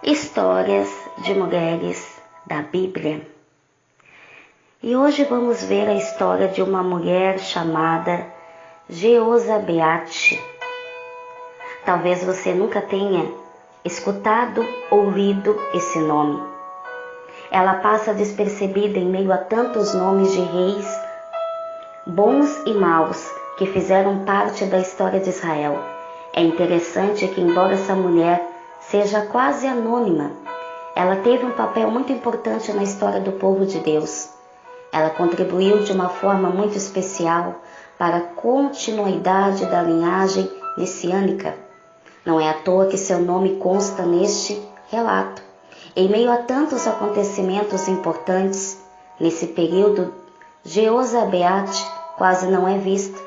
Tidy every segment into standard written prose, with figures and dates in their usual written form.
Histórias de mulheres da Bíblia. E hoje vamos ver a história de uma mulher chamada Jeozabeate. Talvez você nunca tenha escutado ou lido esse nome. Ela passa despercebida em meio a tantos nomes de reis, bons e maus, que fizeram parte da história de Israel. É interessante que, embora essa mulher seja quase anônima, ela teve um papel muito importante na história do povo de Deus. Ela contribuiu de uma forma muito especial para a continuidade da linhagem messiânica. Não é à toa que seu nome consta neste relato. Em meio a tantos acontecimentos importantes, nesse período, Jeozabeate quase não é vista,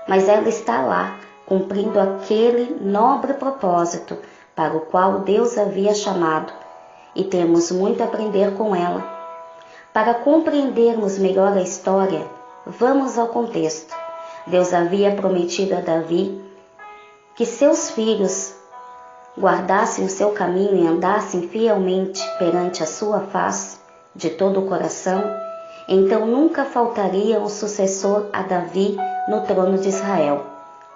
mas ela está lá, cumprindo aquele nobre propósito para o qual Deus havia chamado, e temos muito a aprender com ela. Para compreendermos melhor a história, vamos ao contexto. Deus havia prometido a Davi que seus filhos guardassem o seu caminho e andassem fielmente perante a sua face de todo o coração, então nunca faltaria um sucessor a Davi no trono de Israel.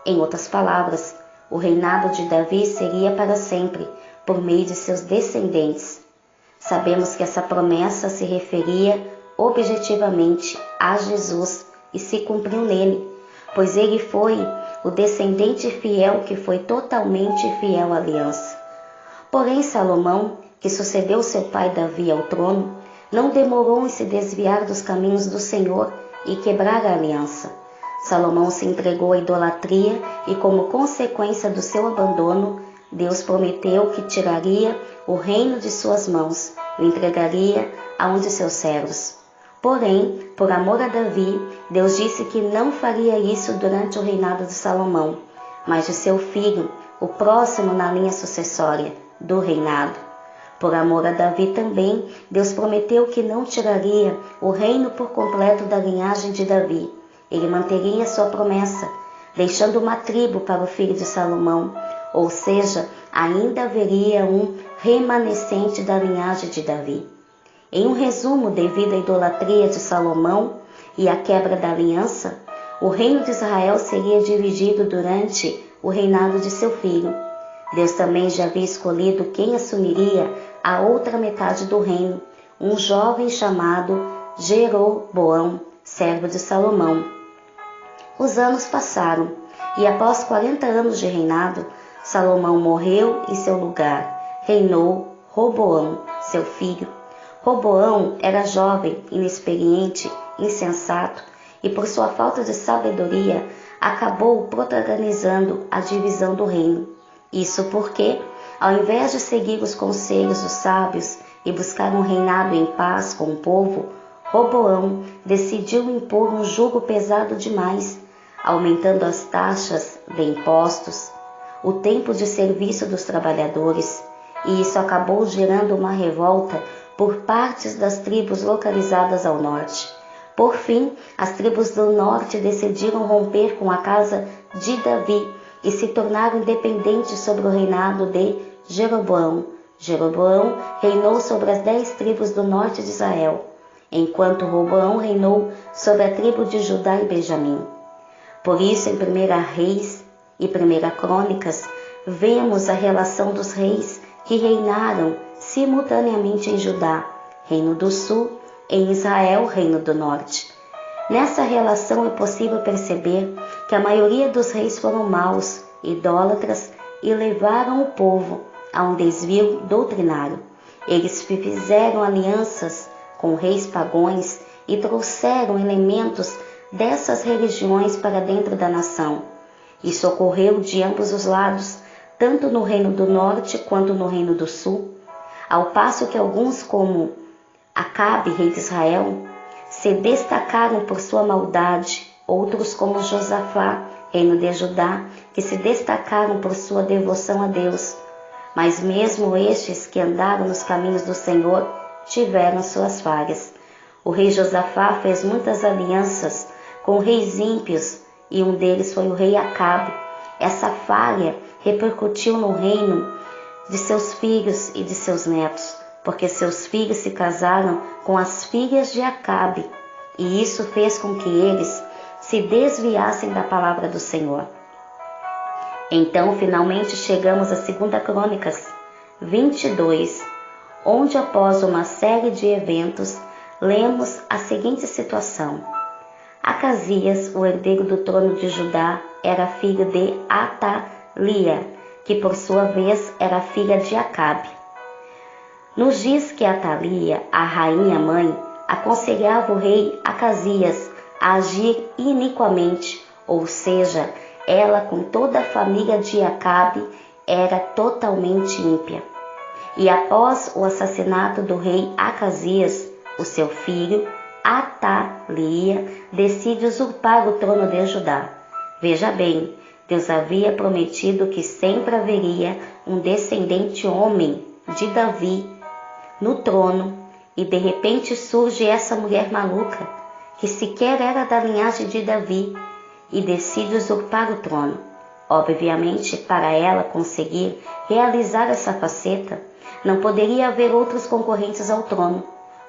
Em outras palavras, o reinado de Davi seria para sempre, por meio de seus descendentes. Sabemos que essa promessa se referia objetivamente a Jesus e se cumpriu nele, pois ele foi o descendente fiel que foi totalmente fiel à aliança. Porém, Salomão, que sucedeu seu pai Davi ao trono, não demorou em se desviar dos caminhos do Senhor e quebrar a aliança. Salomão se entregou à idolatria e, como consequência do seu abandono, Deus prometeu que tiraria o reino de suas mãos e o entregaria a um de seus servos. Porém, por amor a Davi, Deus disse que não faria isso durante o reinado de Salomão, mas de seu filho, o próximo na linha sucessória do reinado. Por amor a Davi também, Deus prometeu que não tiraria o reino por completo da linhagem de Davi. Ele manteria sua promessa, deixando uma tribo para o filho de Salomão, ou seja, ainda haveria um remanescente da linhagem de Davi. Em um resumo, devido à idolatria de Salomão e à quebra da aliança, o reino de Israel seria dividido durante o reinado de seu filho. Deus também já havia escolhido quem assumiria a outra metade do reino, um jovem chamado Jeroboão, servo de Salomão. Os anos passaram e, após 40 anos de reinado, Salomão morreu em seu lugar. Reinou Roboão, seu filho. Roboão era jovem, inexperiente, insensato e, por sua falta de sabedoria, acabou protagonizando a divisão do reino. Isso porque, ao invés de seguir os conselhos dos sábios e buscar um reinado em paz com o povo, Roboão decidiu impor um jugo pesado demais, aumentando as taxas de impostos, o tempo de serviço dos trabalhadores, e isso acabou gerando uma revolta por partes das tribos localizadas ao norte. Por fim, as tribos do norte decidiram romper com a casa de Davi e se tornaram independentes sobre o reinado de Jeroboão. Jeroboão reinou sobre as 10 tribos do norte de Israel, enquanto Roboão reinou sobre a tribo de Judá e Benjamim. Por isso, em 1 Reis e 1 Crônicas, vemos a relação dos reis que reinaram simultaneamente em Judá, Reino do Sul, e em Israel, Reino do Norte. Nessa relação é possível perceber que a maioria dos reis foram maus, idólatras e levaram o povo a um desvio doutrinário. Eles fizeram alianças com reis pagãos e trouxeram elementos dessas religiões para dentro da nação. Isso ocorreu de ambos os lados, tanto no Reino do Norte quanto no Reino do Sul, ao passo que alguns, como Acabe, rei de Israel, se destacaram por sua maldade, outros, como Josafá, reino de Judá, que se destacaram por sua devoção a Deus. Mas mesmo estes que andaram nos caminhos do Senhor tiveram suas falhas. O rei Josafá fez muitas alianças com reis ímpios e um deles foi o rei Acabe. Essa falha repercutiu no reino de seus filhos e de seus netos, porque seus filhos se casaram com as filhas de Acabe, e isso fez com que eles se desviassem da palavra do Senhor. Então, finalmente chegamos a 2 Crônicas 22, onde após uma série de eventos, lemos a seguinte situação. Acasias, o herdeiro do trono de Judá, era filho de Atalia, que por sua vez era filha de Acabe. Nos dias que Atalia, a rainha mãe, aconselhava o rei Acasias a agir iniquamente, ou seja, ela com toda a família de Acabe era totalmente ímpia. E após o assassinato do rei Acasias, o seu filho, Atalia, decide usurpar o trono de Judá. Veja bem, Deus havia prometido que sempre haveria um descendente homem de Davi no trono, e de repente surge essa mulher maluca, que sequer era da linhagem de Davi, e decide usurpar o trono. Obviamente, para ela conseguir realizar essa faceta, não poderia haver outros concorrentes ao trono.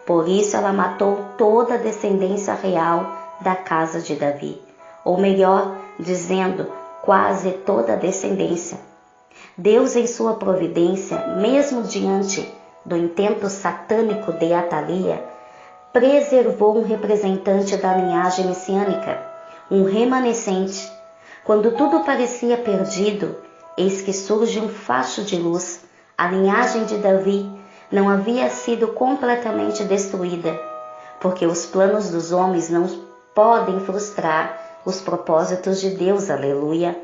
Por isso ela matou toda a descendência real da casa de Davi. Ou melhor, dizendo, quase toda a descendência. Deus, em sua providência, mesmo diante do intento satânico de Atalia, preservou um representante da linhagem messiânica, um remanescente. Quando tudo parecia perdido, eis que surge um facho de luz. A linhagem de Davi não havia sido completamente destruída, porque os planos dos homens não podem frustrar os propósitos de Deus, aleluia.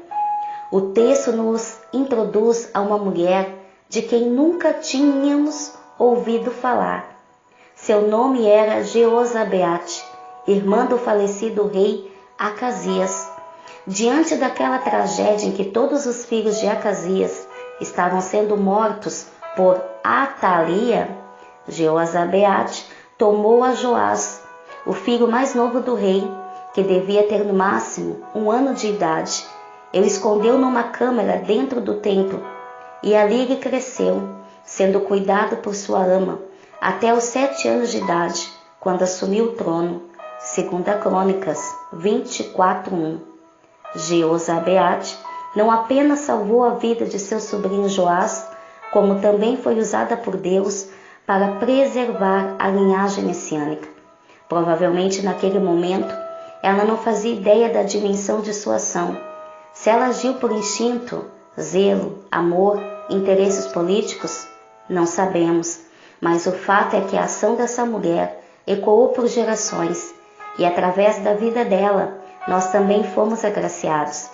O texto nos introduz a uma mulher de quem nunca tínhamos ouvido falar. Seu nome era Jeozabeate, irmã do falecido rei Acasias. Diante daquela tragédia em que todos os filhos de Acasias estavam sendo mortos por Atalia, Jeozabeate tomou a Joás, o filho mais novo do rei, que devia ter no máximo 1 ano de idade, e o escondeu numa câmara dentro do templo, e ali ele cresceu, sendo cuidado por sua ama, até os 7 anos de idade, quando assumiu o trono. 2 Crônicas 24:1. Jeozabeate não apenas salvou a vida de seu sobrinho Joás, como também foi usada por Deus para preservar a linhagem messiânica. Provavelmente naquele momento, ela não fazia ideia da dimensão de sua ação. Se ela agiu por instinto, zelo, amor, interesses políticos, não sabemos, mas o fato é que a ação dessa mulher ecoou por gerações, e através da vida dela, nós também fomos agraciados.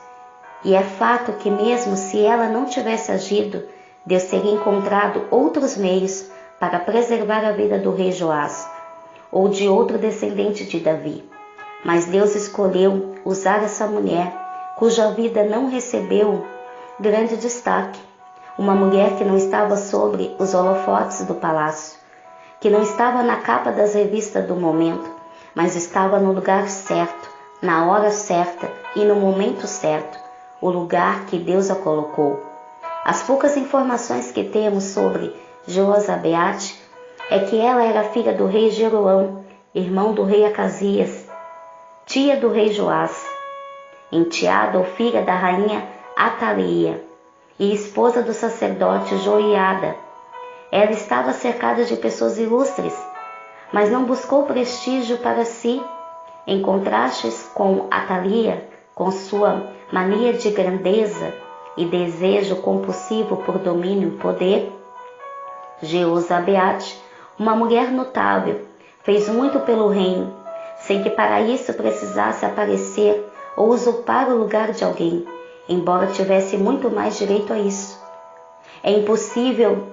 E é fato que mesmo se ela não tivesse agido, Deus teria encontrado outros meios para preservar a vida do rei Joás, ou de outro descendente de Davi. Mas Deus escolheu usar essa mulher, cuja vida não recebeu grande destaque. Uma mulher que não estava sobre os holofotes do palácio, que não estava na capa das revistas do momento, mas estava no lugar certo, na hora certa e no momento certo, o lugar que Deus a colocou. As poucas informações que temos sobre Jeozabeate é que ela era filha do rei Jeroão, irmão do rei Acasias, tia do rei Joás, enteada ou filha da rainha Atalia e esposa do sacerdote Joiada. Ela estava cercada de pessoas ilustres, mas não buscou prestígio para si. Em contraste com Atalia, com sua mania de grandeza e desejo compulsivo por domínio e poder, Jeozabeate, uma mulher notável, fez muito pelo reino, sem que para isso precisasse aparecer ou usurpar o lugar de alguém, embora tivesse muito mais direito a isso. É impossível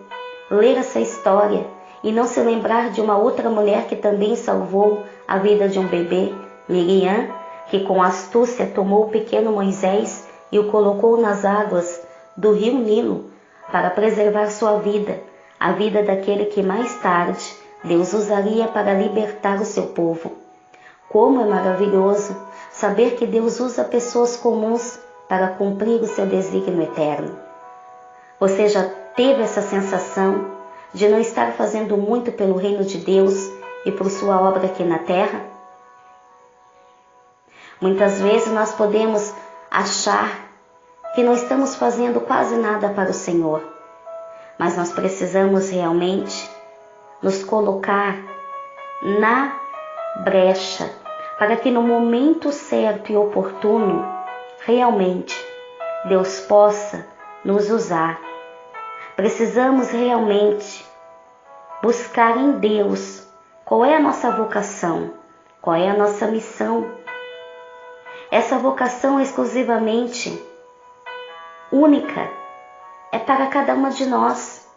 ler essa história e não se lembrar de uma outra mulher que também salvou a vida de um bebê, Miriam, que com astúcia tomou o pequeno Moisés e o colocou nas águas do rio Nilo para preservar sua vida, a vida daquele que mais tarde Deus usaria para libertar o seu povo. Como é maravilhoso saber que Deus usa pessoas comuns para cumprir o seu desígnio eterno. Você já teve essa sensação de não estar fazendo muito pelo reino de Deus e por sua obra aqui na terra? Muitas vezes nós podemos achar que não estamos fazendo quase nada para o Senhor, mas nós precisamos realmente nos colocar na brecha para que no momento certo e oportuno, realmente, Deus possa nos usar. Precisamos realmente buscar em Deus qual é a nossa vocação, qual é a nossa missão. Essa vocação é exclusivamente única, é para cada uma de nós.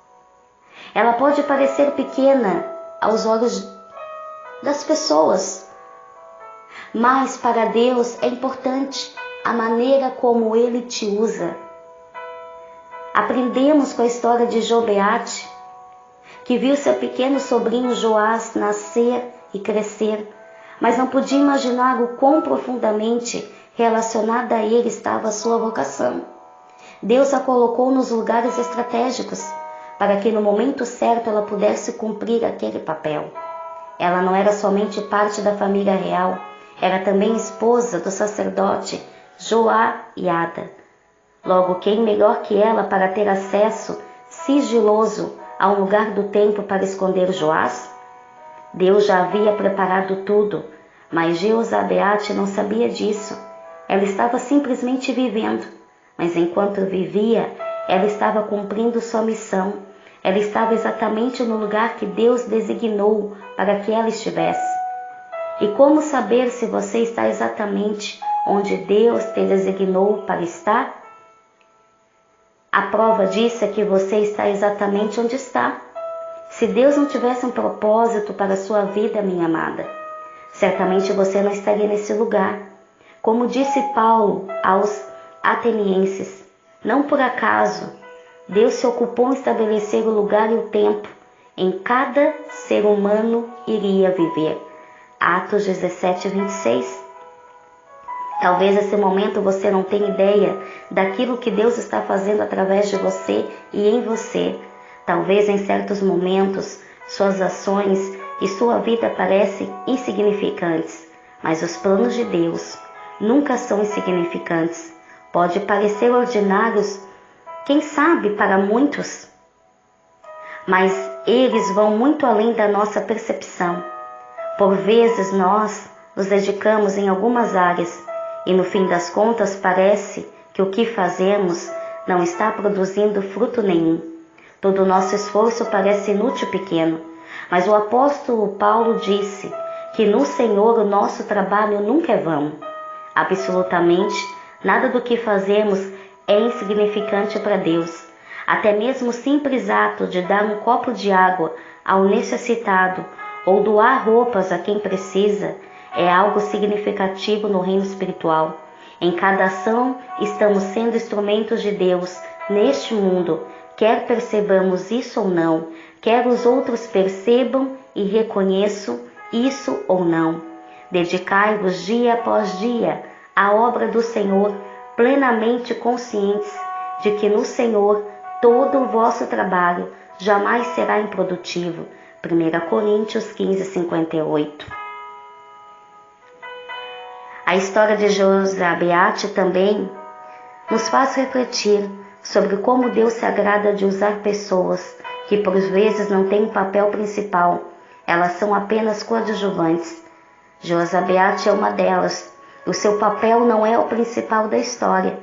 Ela pode parecer pequena aos olhos das pessoas, mas para Deus é importante a maneira como Ele te usa. Aprendemos com a história de Jobeate, que viu seu pequeno sobrinho Joás nascer e crescer, mas não podia imaginar o quão profundamente relacionada a ele estava a sua vocação. Deus a colocou nos lugares estratégicos para que no momento certo ela pudesse cumprir aquele papel. Ela não era somente parte da família real, era também esposa do sacerdote Joiada. Logo, quem melhor que ela para ter acesso sigiloso a um lugar do templo para esconder Joás? Deus já havia preparado tudo, mas Jeozabeate não sabia disso. Ela estava simplesmente vivendo, mas enquanto vivia, ela estava cumprindo sua missão. Ela estava exatamente no lugar que Deus designou para que ela estivesse. E como saber se você está exatamente onde Deus te designou para estar? A prova disso é que você está exatamente onde está. Se Deus não tivesse um propósito para a sua vida, minha amada, certamente você não estaria nesse lugar. Como disse Paulo aos atenienses, não por acaso Deus se ocupou em estabelecer o lugar e o tempo em que cada ser humano iria viver. Atos 17, 26. Talvez nesse momento você não tenha ideia daquilo que Deus está fazendo através de você e em você. Talvez em certos momentos suas ações e sua vida parecem insignificantes, mas os planos de Deus nunca são insignificantes. Pode parecer ordinários, quem sabe para muitos, mas eles vão muito além da nossa percepção. Por vezes nós nos dedicamos em algumas áreas e no fim das contas parece que o que fazemos não está produzindo fruto nenhum. Todo o nosso esforço parece inútil e pequeno, mas o apóstolo Paulo disse que no Senhor o nosso trabalho nunca é vão. Absolutamente nada do que fazemos é insignificante para Deus. Até mesmo o simples ato de dar um copo de água ao necessitado ou doar roupas a quem precisa é algo significativo no reino espiritual. Em cada ação estamos sendo instrumentos de Deus neste mundo, quer percebamos isso ou não, quer os outros percebam e reconheçam isso ou não. Dedicai-vos dia após dia à obra do Senhor, plenamente conscientes de que no Senhor todo o vosso trabalho jamais será improdutivo. 1 Coríntios 15, 58. A história de Jeozabeate também nos faz refletir sobre como Deus se agrada de usar pessoas que por vezes não têm um papel principal, elas são apenas coadjuvantes. Jeozabeate é uma delas. O seu papel não é o principal da história,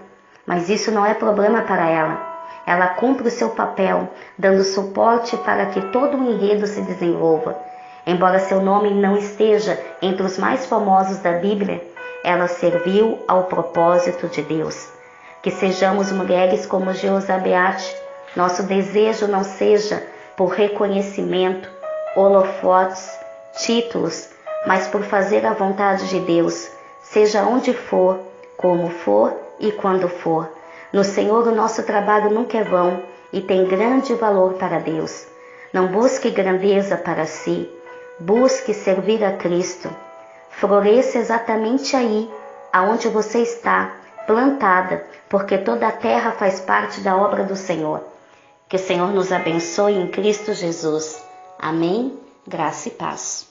mas isso não é problema para ela. Ela cumpre o seu papel, dando suporte para que todo o enredo se desenvolva. Embora seu nome não esteja entre os mais famosos da Bíblia, ela serviu ao propósito de Deus. Que sejamos mulheres como Jeozabeate. Nosso desejo não seja por reconhecimento, holofotes, títulos, mas por fazer a vontade de Deus, seja onde for, como for e quando for. No Senhor o nosso trabalho nunca é vão e tem grande valor para Deus. Não busque grandeza para si, busque servir a Cristo. Floresça exatamente aí, aonde você está, plantada, porque toda a terra faz parte da obra do Senhor. Que o Senhor nos abençoe em Cristo Jesus. Amém? Graça e paz.